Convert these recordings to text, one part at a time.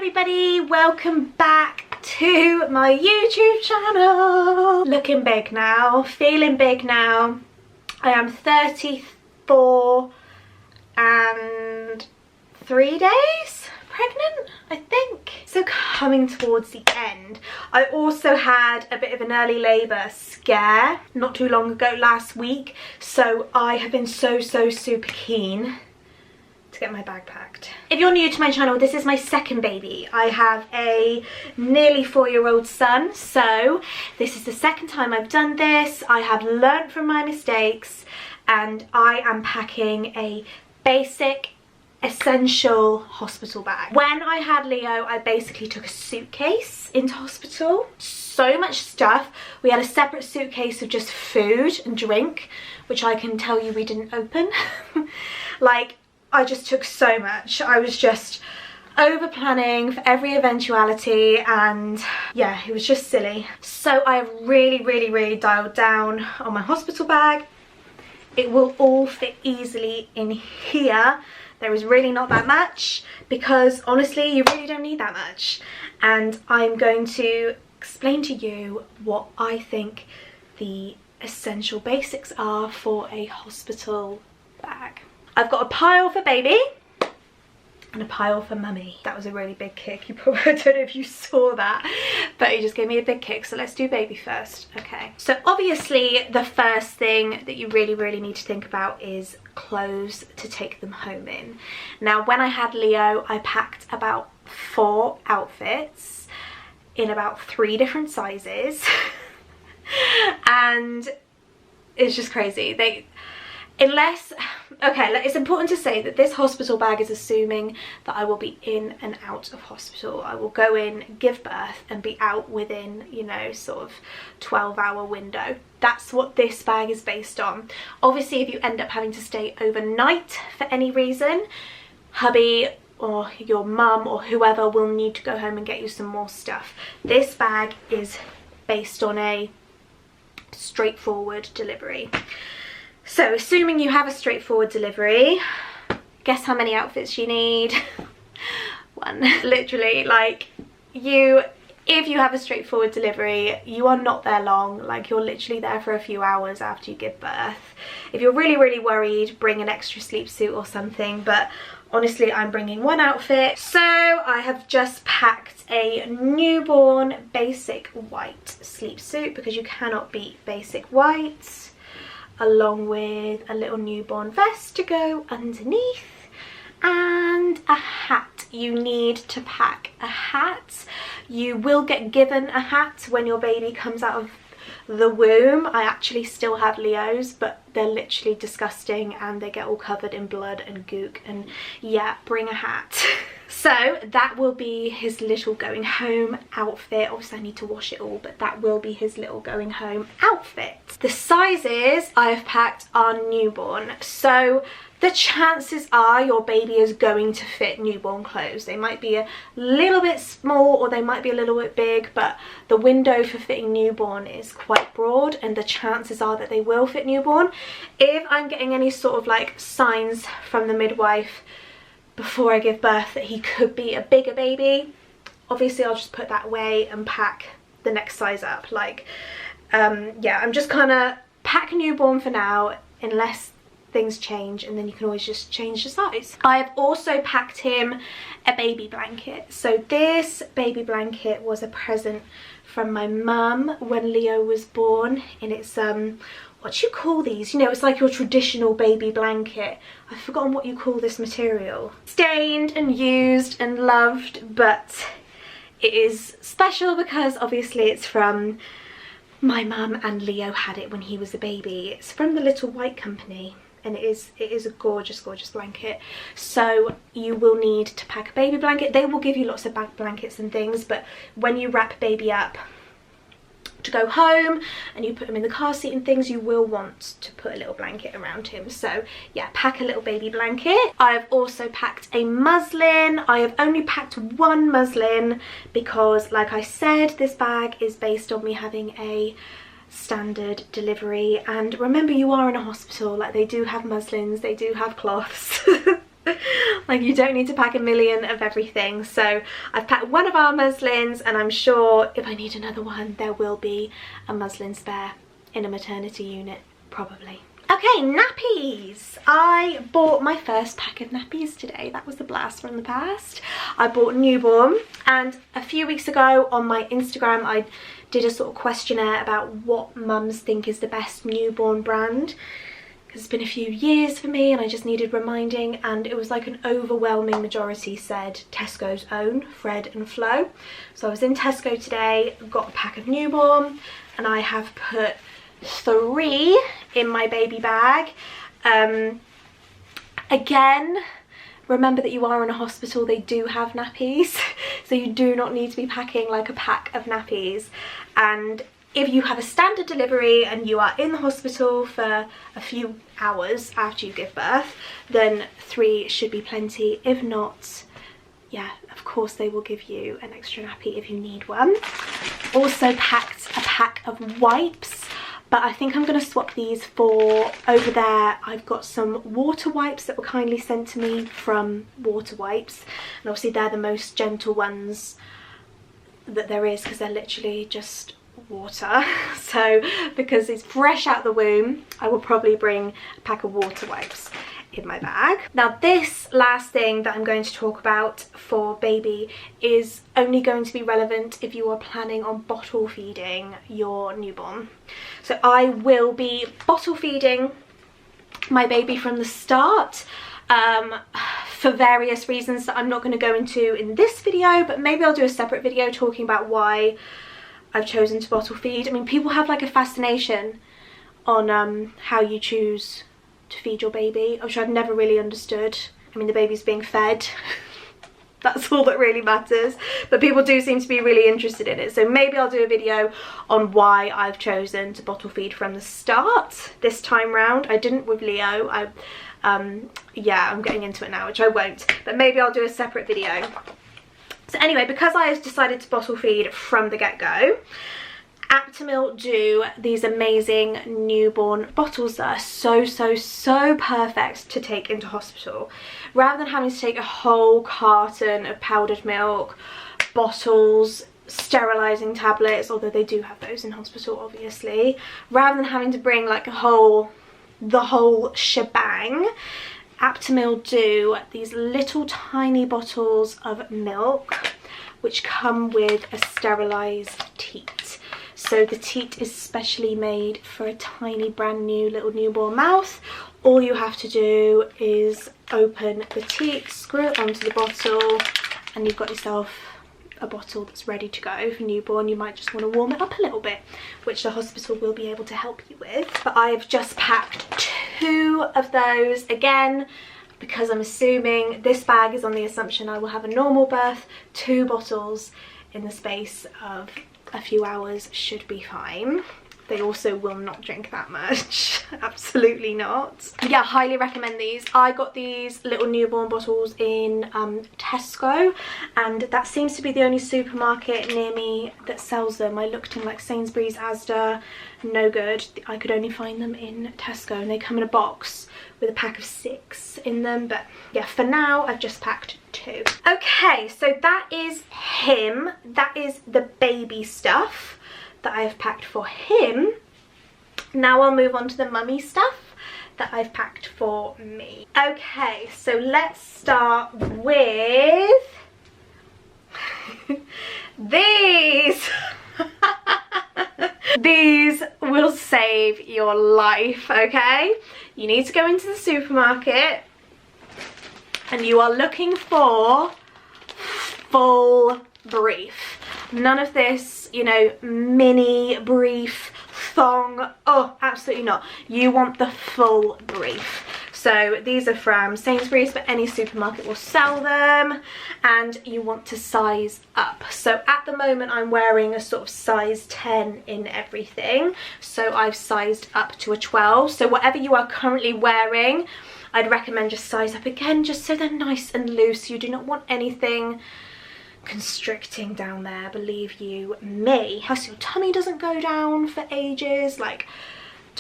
everybody, welcome back to my YouTube channel. Looking big now, feeling big now. I am 34 and 3 days pregnant, I think. So coming towards the end. I also had a bit of an early labour scare not too long ago, last week. So I have been so super keen to get my bag packed. If you're new to my channel, this is my second baby. I have a nearly 4-year-old son, so this is the second time I've done this. I have learnt from my mistakes and I am packing a basic essential hospital bag. When I had Leo, I basically took a suitcase into hospital. So much stuff. We had a separate suitcase of just food and drink, which I can tell you we didn't open. Like, I just took so much. I was just over planning for every eventuality, and yeah, it was just silly. So I have really dialed down on my hospital bag. It will all fit easily in here. There is really not that much because honestly you really don't need that much, and I'm going to explain to you what I think the essential basics are for a hospital bag. I've got a pile for baby and a pile for mummy. That was a really big kick. You probably, I don't know if you saw that, but he just gave me a big kick. So let's do baby first. Okay. So obviously the first thing that you really need to think about is clothes to take them home in. Now, when I had Leo, I packed about 4 outfits in about 3 different sizes. And it's just crazy. It's important to say that this hospital bag is assuming that I will be in and out of hospital. I will go in, give birth and be out within, you know, sort of 12-hour window. That's what this bag is based on. Obviously, if you end up having to stay overnight for any reason, hubby or your mum or whoever will need to go home and get you some more stuff. This bag is based on a straightforward delivery. So assuming you have a straightforward delivery, guess how many outfits you need? 1. Literally, like, if you have a straightforward delivery, you are not there long. Like, you're literally there for a few hours after you give birth. If you're really worried, bring an extra sleep suit or something, but honestly I'm bringing 1 outfit. So I have just packed a newborn basic white sleep suit because you cannot beat basic white, along with a little newborn vest to go underneath and a hat. You need to pack a hat. You will get given a hat when your baby comes out of the womb. I actually still have Leo's, but they're literally disgusting and they get all covered in blood and gook, and yeah, bring a hat. So that will be his little going home outfit. Obviously I need to wash it all, but that will be his little going home outfit. The sizes I have packed are newborn, so the chances are your baby is going to fit newborn clothes. They might be a little bit small or they might be a little bit big, but the window for fitting newborn is quite broad and the chances are that they will fit newborn. If I'm getting any sort of like signs from the midwife before I give birth that he could be a bigger baby, obviously I'll just put that away and pack the next size up. Like, yeah, I'm just gonna pack newborn for now unless things change, and then you can always just change the size. I've also packed him a baby blanket. So this baby blanket was a present from my mum when Leo was born, and it's what do you call these? You know, it's like your traditional baby blanket. I've forgotten what you call this material. Stained and used and loved, but it is special because obviously it's from my mum and Leo had it when he was a baby. It's from the Little White Company, and it is a gorgeous blanket. So you will need to pack a baby blanket. They will give you lots of back blankets and things, but when you wrap baby up to go home and you put him in the car seat and things, you will want to put a little blanket around him. So yeah, pack a little baby blanket. I have also packed a muslin. I have only packed 1 muslin because, like I said, this bag is based on me having a standard delivery, and remember, you are in a hospital. Like, they do have muslins, they do have cloths. Like, you don't need to pack a million of everything. So I've packed one of our muslins, and I'm sure if I need another one, there will be a muslin spare in a maternity unit, probably. Okay, nappies. I bought my first pack of nappies today. That was the blast from the past. I bought newborn, and a few weeks ago on my Instagram I did a sort of questionnaire about what mums think is the best newborn brand, because it's been a few years for me and I just needed reminding, and it was like an overwhelming majority said Tesco's own Fred and Flo. So I was in Tesco today, got a pack of newborn, and I have put 3 in my baby bag. Again, remember that you are in a hospital, they do have nappies, so you do not need to be packing like a pack of nappies. And if you have a standard delivery and you are in the hospital for a few hours after you give birth, then 3 should be plenty. If not, yeah, of course they will give you an extra nappy if you need one. Also packed a pack of wipes, but I think I'm going to swap these for over there. I've got some water wipes that were kindly sent to me from Water Wipes, and obviously they're the most gentle ones that there is because they're literally just water. So because it's fresh out the womb, I will probably bring a pack of water wipes in my bag. Now this last thing that I'm going to talk about for baby is only going to be relevant if you are planning on bottle feeding your newborn. So I will be bottle feeding my baby from the start for various reasons that I'm not going to go into in this video, but maybe I'll do a separate video talking about why I've chosen to bottle feed. I mean, people have like a fascination on how you choose to feed your baby, which I've never really understood. I mean, the baby's being fed. That's all that really matters, but people do seem to be really interested in it. So maybe I'll do a video on why I've chosen to bottle feed from the start this time round. I didn't with Leo. Yeah, I'm getting into it now, which I won't, but maybe I'll do a separate video. So anyway, because I have decided to bottle feed from the get-go, Aptamil do these amazing newborn bottles that are so perfect to take into hospital. Rather than having to take a whole carton of powdered milk, bottles, sterilising tablets, although they do have those in hospital obviously, rather than having to bring like the whole shebang, Aptamil do these little tiny bottles of milk which come with a sterilised teat. So the teat is specially made for a tiny brand new little newborn mouth. All you have to do is open the teat, screw it onto the bottle, and you've got yourself a bottle that's ready to go for newborn. You might just want to warm it up a little bit, which the hospital will be able to help you with. But I've just packed 2 of those, again because I'm assuming this bag is on the assumption I will have a normal birth. 2 bottles in the space of a few hours should be fine. They also will not drink that much. Absolutely not. Yeah, highly recommend these. I got these little newborn bottles in Tesco, and that seems to be the only supermarket near me that sells them. I looked in like Sainsbury's, Asda, no good. I could only find them in Tesco, and they come in a box with a pack of 6 in them. But yeah, for now I've just packed 2. Okay, so that is him. That is the baby stuff that I've packed for him. Now I'll move on to the mummy stuff that I've packed for me. Okay, so let's start with these. These will save your life, okay? You need to go into the supermarket and you are looking for full brief. None of this, you know, mini brief, thong. Oh, absolutely not. You want the full brief. So these are from Sainsbury's, but any supermarket will sell them, and you want to size up. So at the moment I'm wearing a sort of size 10 in everything, so I've sized up to a 12. So whatever you are currently wearing, I'd recommend just size up again, just so they're nice and loose. You do not want anything constricting down there, believe you me. Plus your tummy doesn't go down for ages. Like,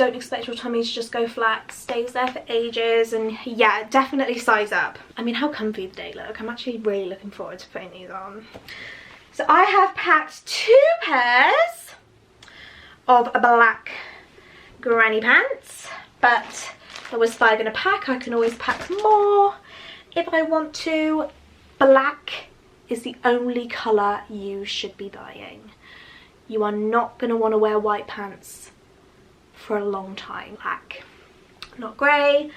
don't expect your tummy to just go flat. Stays there for ages, and yeah, definitely size up. I mean, how comfy do they look? I'm actually really looking forward to putting these on. So I have packed 2 pairs of black granny pants, but if I was gonna pack, I can always pack more if I want to. Black is the only colour you should be buying. You are not going to want to wear white pants for a long time. Black. Not grey,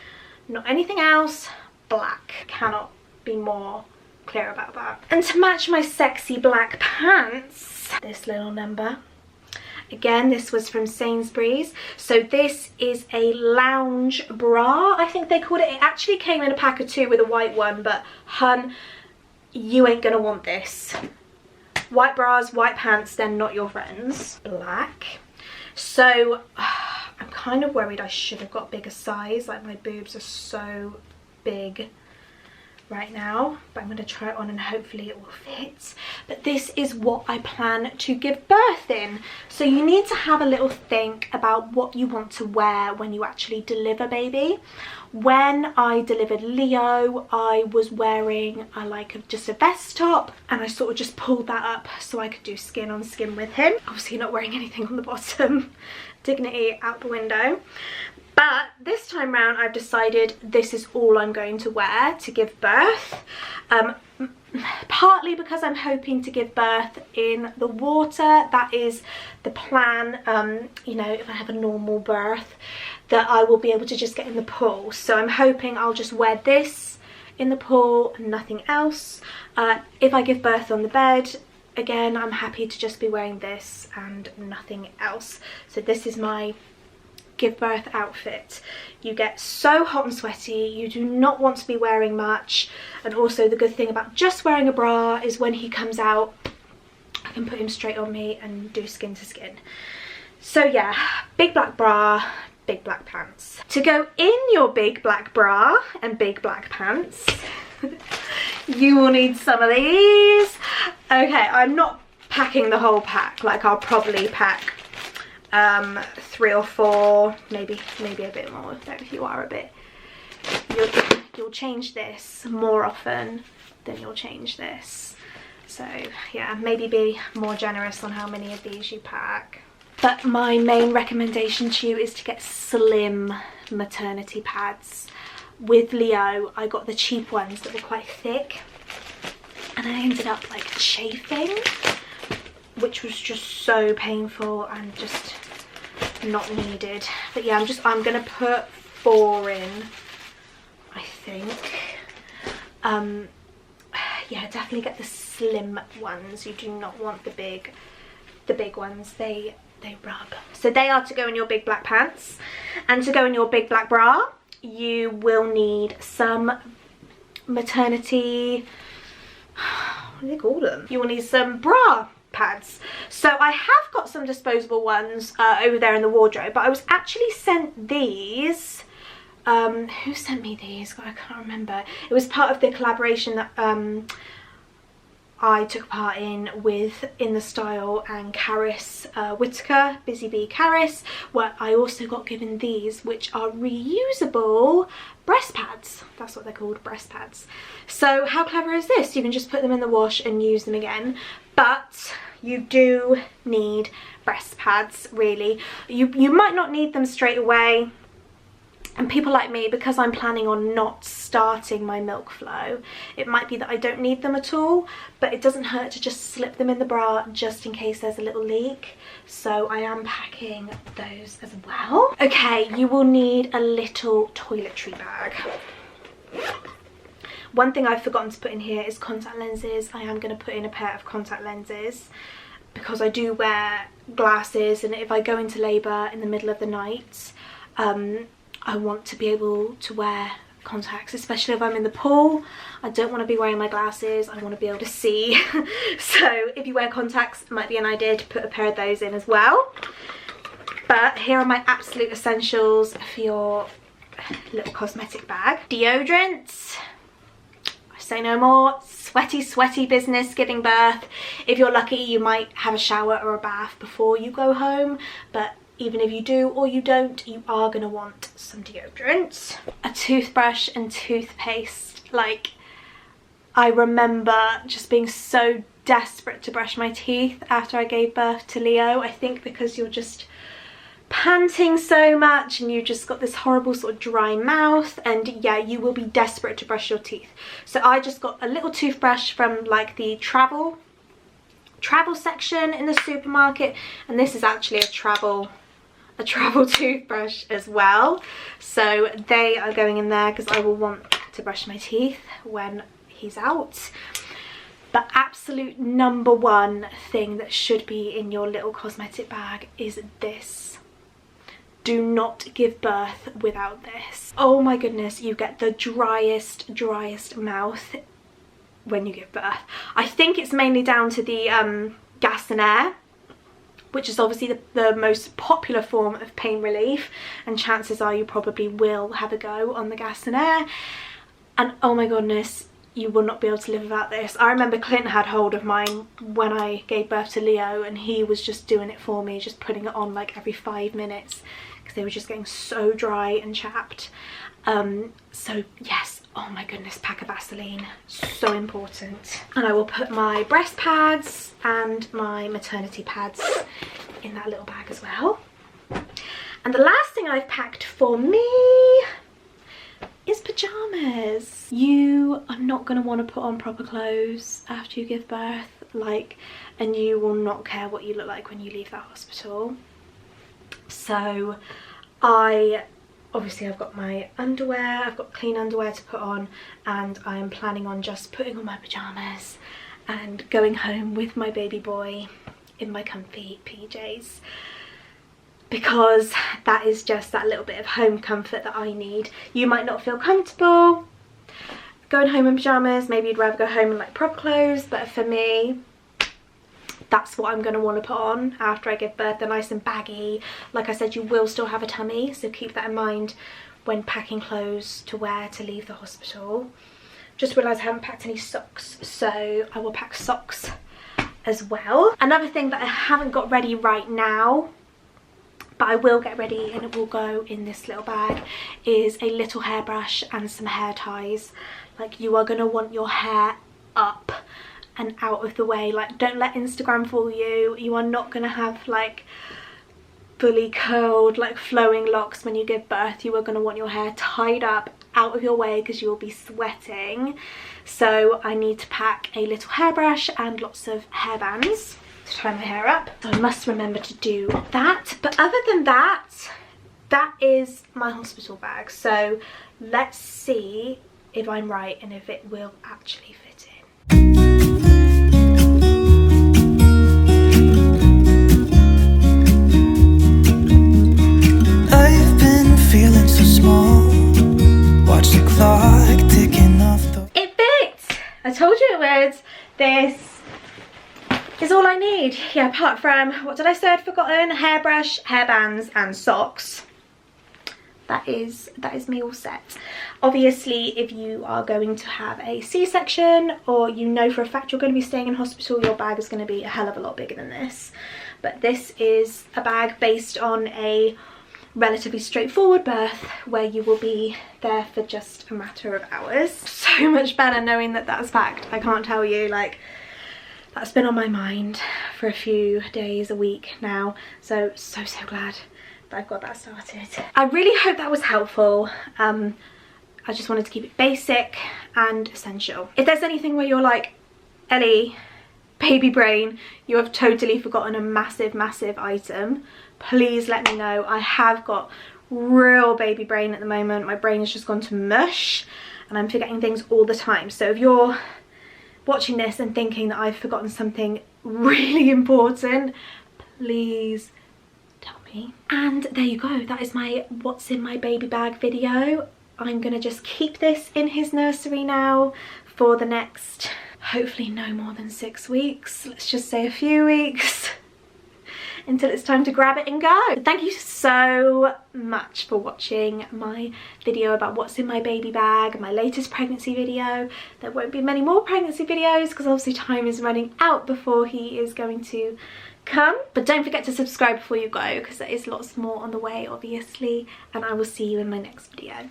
not anything else, black. Cannot be more clear about that. And to match my sexy black pants, this little number. Again, this was from Sainsbury's. So this is a lounge bra, I think they called it. It actually came in a pack of 2 with a white one, but hun, you ain't gonna want this. White bras, white pants, they're not your friends. Black. So I'm kind of worried I should have got a bigger size. Like, my boobs are so big right now, but I'm going to try it on and hopefully it will fit. But this is what I plan to give birth in. So you need to have a little think about what you want to wear when you actually deliver baby. When I delivered Leo, I was wearing just a vest top, and I sort of just pulled that up so I could do skin on skin with him. Obviously not wearing anything on the bottom. Dignity out the window. But this time round, I've decided this is all I'm going to wear to give birth. Partly because I'm hoping to give birth in the water. That is the plan. You know, if I have a normal birth, that I will be able to just get in the pool. So I'm hoping I'll just wear this in the pool and nothing else. If I give birth on the bed, again, I'm happy to just be wearing this and nothing else. So this is my give birth outfit. You get so hot and sweaty, you do not want to be wearing much, and also the good thing about just wearing a bra is when he comes out, I can put him straight on me and do skin to skin. So yeah, big black bra, big black pants. To go in your big black bra and big black pants, you will need some of these. Okay, I'm not packing the whole pack. Like, I'll probably pack 3 or 4, maybe a bit more if you are a bit. You'll change this more often than you'll change this. So yeah, maybe be more generous on how many of these you pack. But my main recommendation to you is to get slim maternity pads. With Leo, I got the cheap ones that were quite thick, and I ended up like chafing, which was just so painful and just not needed. But yeah, I'm gonna put 4 in, I think. Yeah, definitely get the slim ones. You do not want the big ones. They rub. So they are to go in your big black pants, and to go in your big black bra, you will need some maternity, what do they call them? You will need some bra pads. So I have got some disposable ones over there in the wardrobe, but I was actually sent these. Who sent me these? God, I can't remember. It was part of the collaboration that I took part in with In the Style and Caris Whitaker, Busy Bee Caris, where I also got given these, which are reusable breast pads. That's what they're called, breast pads. So how clever is this? You can just put them in the wash and use them again. But you do need breast pads, really. You might not need them straight away. And people like me, because I'm planning on not starting my milk flow, it might be that I don't need them at all, but it doesn't hurt to just slip them in the bra just in case there's a little leak. So I am packing those as well. Okay, you will need a little toiletry bag. One thing I've forgotten to put in here is contact lenses. I am going to put in a pair of contact lenses because I do wear glasses, and if I go into labour in the middle of the night, I want to be able to wear contacts, especially if I'm in the pool. I don't want to be wearing my glasses. I want to be able to see. So if you wear contacts, it might be an idea to put a pair of those in as well. But here are my absolute essentials for your little cosmetic bag. Deodorants. I say no more. Sweaty business giving birth. If you're lucky, you might have a shower or a bath before you go home, but even if you do or you don't, you are going to want some deodorant. A toothbrush and toothpaste. Like, I remember just being so desperate to brush my teeth after I gave birth to Leo. I think because you're just panting so much and you just got this horrible sort of dry mouth, and yeah, you will be desperate to brush your teeth. So I just got a little toothbrush from like the travel section in the supermarket, and this is actually a travel toothbrush as well. So they are going in there because I will want to brush my teeth when he's out. But absolute number one thing that should be in your little cosmetic bag is this. Do not give birth without this. Oh my goodness, you get the driest mouth when you give birth. I think it's mainly down to the gas and air, which is obviously the most popular form of pain relief, and chances are you probably will have a go on the gas and air. And oh my goodness, you will not be able to live without this. I remember Clint had hold of mine when I gave birth to Leo, and he was just doing it for me, just putting it on like every 5 minutes because they were just getting so dry and chapped. So yes, oh my goodness, pack of Vaseline, so important. And I will put my breast pads and my maternity pads in that little bag as well. And the last thing I've packed for me is pajamas. You are not going to want to put on proper clothes after you give birth, like, and you will not care what you look like when you leave that hospital. So obviously I've got my underwear, I've got clean underwear to put on, and I am planning on just putting on my pajamas and going home with my baby boy in my comfy PJs, because that is just that little bit of home comfort that I need. You might not feel comfortable going home in pajamas, maybe you'd rather go home in like proper clothes, but for me, that's what I'm going to want to put on after I give birth. They're nice and baggy. Like I said, you will still have a tummy, so keep that in mind when packing clothes to wear to leave the hospital. Just realised I haven't packed any socks, so I will pack socks as well. Another thing that I haven't got ready right now, but I will get ready and it will go in this little bag, is a little hairbrush and some hair ties. Like, you are going to want your hair up and out of the way. Like, don't let Instagram fool you. You are not going to have like fully curled, like flowing locks when you give birth. You are going to want your hair tied up out of your way because you will be sweating. So I need to pack a little hairbrush and lots of hair bands to tie my hair up. So I must remember to do that. But other than that, that is my hospital bag. So let's see if I'm right and if it will actually fit in. I've been feeling so small. Watch the clock ticking off the... It fits! I told you it would. This is all I need. Yeah, apart from, what did I say I'd forgotten? Hairbrush, hairbands and socks. That is me all set. Obviously, if you are going to have a C-section, or you know for a fact you're going to be staying in hospital, your bag is going to be a hell of a lot bigger than this. But this is a bag based on a relatively straightforward birth where you will be there for just a matter of hours. So much better knowing that that's packed. I can't tell you, like, that's been on my mind for a few days, a week now. So glad that I've got that started. I really hope that was helpful. I just wanted to keep it basic and essential. If there's anything where you're like, Ellie, baby brain, you have totally forgotten a massive item, please let me know. I have got real baby brain at the moment. My brain has just gone to mush and I'm forgetting things all the time. So if you're watching this and thinking that I've forgotten something really important, please tell me. And there you go, that is my what's in my baby bag video. I'm gonna just keep this in his nursery now for the next, hopefully no more than 6 weeks. Let's just say a few weeks until it's time to grab it and go. Thank you so much for watching my video about what's in my baby bag, my latest pregnancy video. There won't be many more pregnancy videos because obviously time is running out before he is going to come. But don't forget to subscribe before you go, because there is lots more on the way, obviously, and I will see you in my next video.